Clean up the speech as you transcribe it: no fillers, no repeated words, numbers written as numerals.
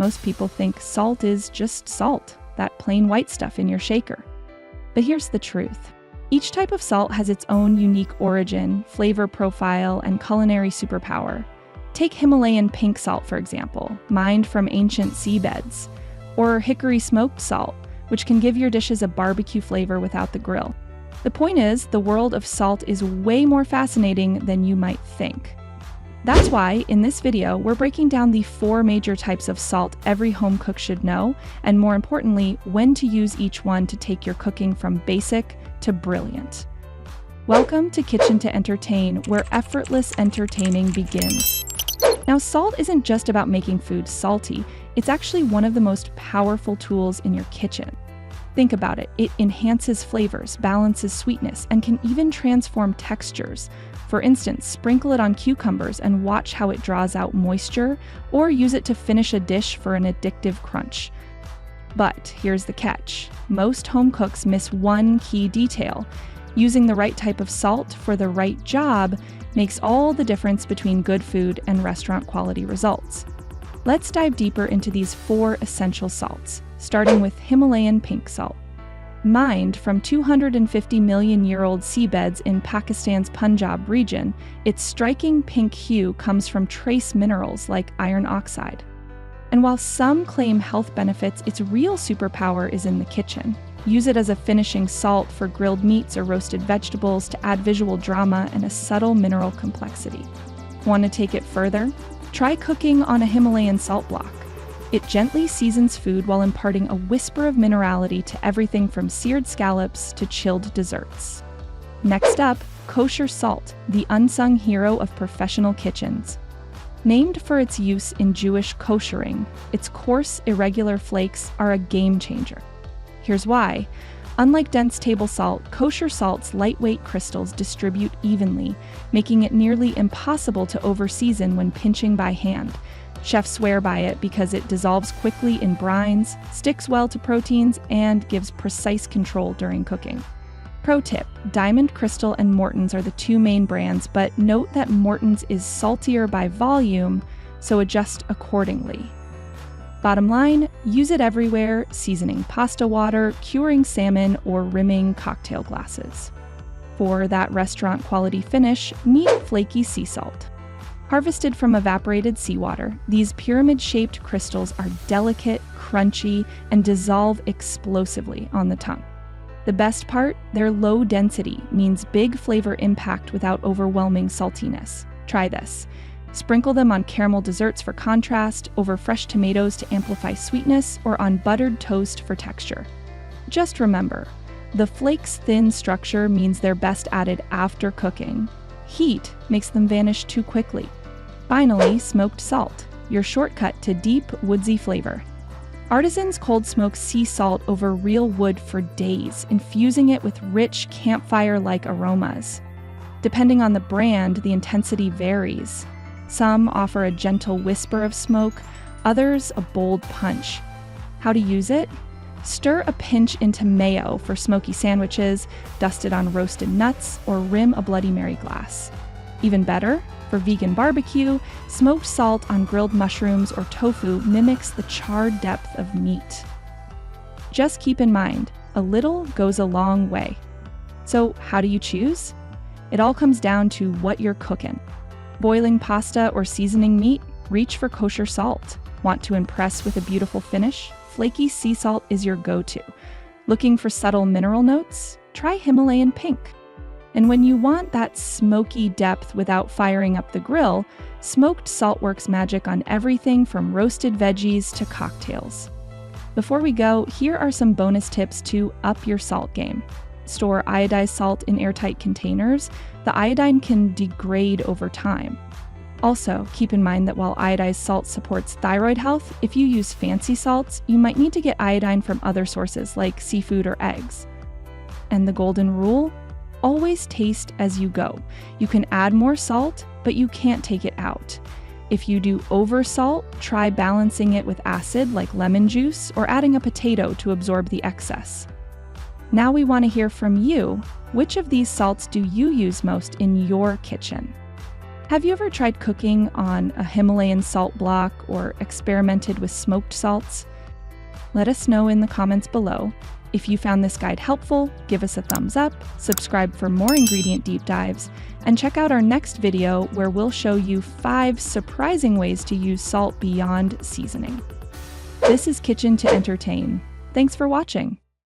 most people think salt is just salt, that plain white stuff in your shaker. But here's the truth. Each type of salt has its own unique origin, flavor profile, and culinary superpower. Take Himalayan pink salt, for example, mined from ancient seabeds, or hickory smoked salt, which can give your dishes a barbecue flavor without the grill. The point is, the world of salt is way more fascinating than you might think. That's why, in this video, we're breaking down the 4 major types of salt every home cook should know, and more importantly, when to use each one to take your cooking from basic to brilliant. Welcome to Kitchen to Entertain, where effortless entertaining begins. Now, salt isn't just about making food salty, it's actually one of the most powerful tools in your kitchen. Think about it. It enhances flavors, balances sweetness, and can even transform textures. For instance, sprinkle it on cucumbers and watch how it draws out moisture, or use it to finish a dish for an addictive crunch. But here's the catch. Most home cooks miss one key detail. Using the right type of salt for the right job makes all the difference between good food and restaurant quality results. Let's dive deeper into these 4 essential salts, starting with Himalayan pink salt. Mined from 250 million-year-old seabeds in Pakistan's Punjab region, its striking pink hue comes from trace minerals like iron oxide. And while some claim health benefits, its real superpower is in the kitchen. Use it as a finishing salt for grilled meats or roasted vegetables to add visual drama and a subtle mineral complexity. Want to take it further? Try cooking on a Himalayan salt block. It gently seasons food while imparting a whisper of minerality to everything from seared scallops to chilled desserts. Next up, Kosher Salt, the unsung hero of professional kitchens. Named for its use in Jewish koshering, its coarse, irregular flakes are a game changer. Here's why. Unlike dense table salt, kosher salt's lightweight crystals distribute evenly, making it nearly impossible to over-season when pinching by hand. Chefs swear by it because it dissolves quickly in brines, sticks well to proteins, and gives precise control during cooking. Pro tip, Diamond Crystal and Morton's are the 2 main brands, but note that Morton's is saltier by volume, so adjust accordingly. Bottom line, use it everywhere, seasoning pasta water, curing salmon, or rimming cocktail glasses. For that restaurant quality finish, meet Flaky Sea Salt. Harvested from evaporated seawater, these pyramid-shaped crystals are delicate, crunchy, and dissolve explosively on the tongue. The best part, their low density means big flavor impact without overwhelming saltiness. Try this. Sprinkle them on caramel desserts for contrast, over fresh tomatoes to amplify sweetness, or on buttered toast for texture. Just remember, the flakes' thin structure means they're best added after cooking. Heat makes them vanish too quickly. Finally, smoked salt, your shortcut to deep, woodsy flavor. Artisans cold smoke sea salt over real wood for days, infusing it with rich, campfire-like aromas. Depending on the brand, the intensity varies. Some offer a gentle whisper of smoke, others a bold punch. How to use it? Stir a pinch into mayo for smoky sandwiches, dust it on roasted nuts, or rim a Bloody Mary glass. Even better, for vegan barbecue, smoked salt on grilled mushrooms or tofu mimics the charred depth of meat. Just keep in mind, a little goes a long way. So how do you choose? It all comes down to what you're cooking. Boiling pasta or seasoning meat? Reach for kosher salt. Want to impress with a beautiful finish? Flaky Sea Salt is your go-to. Looking for subtle mineral notes? Try Himalayan pink. And when you want that smoky depth without firing up the grill, smoked salt works magic on everything from roasted veggies to cocktails. Before we go, here are some bonus tips to up your salt game. Store iodized salt in airtight containers. The iodine can degrade over time. Also, keep in mind that while iodized salt supports thyroid health, if you use fancy salts, you might need to get iodine from other sources like seafood or eggs. And the golden rule? Always taste as you go. You can add more salt, but you can't take it out. If you do over salt, try balancing it with acid like lemon juice or adding a potato to absorb the excess. Now we want to hear from you. Which of these salts do you use most in your kitchen? Have you ever tried cooking on a Himalayan salt block or experimented with smoked salts? Let us know in the comments below. If you found this guide helpful, give us a thumbs up, subscribe for more ingredient deep dives, and check out our next video where we'll show you 5 surprising ways to use salt beyond seasoning. This is Kitchen to Entertain. Thanks for watching.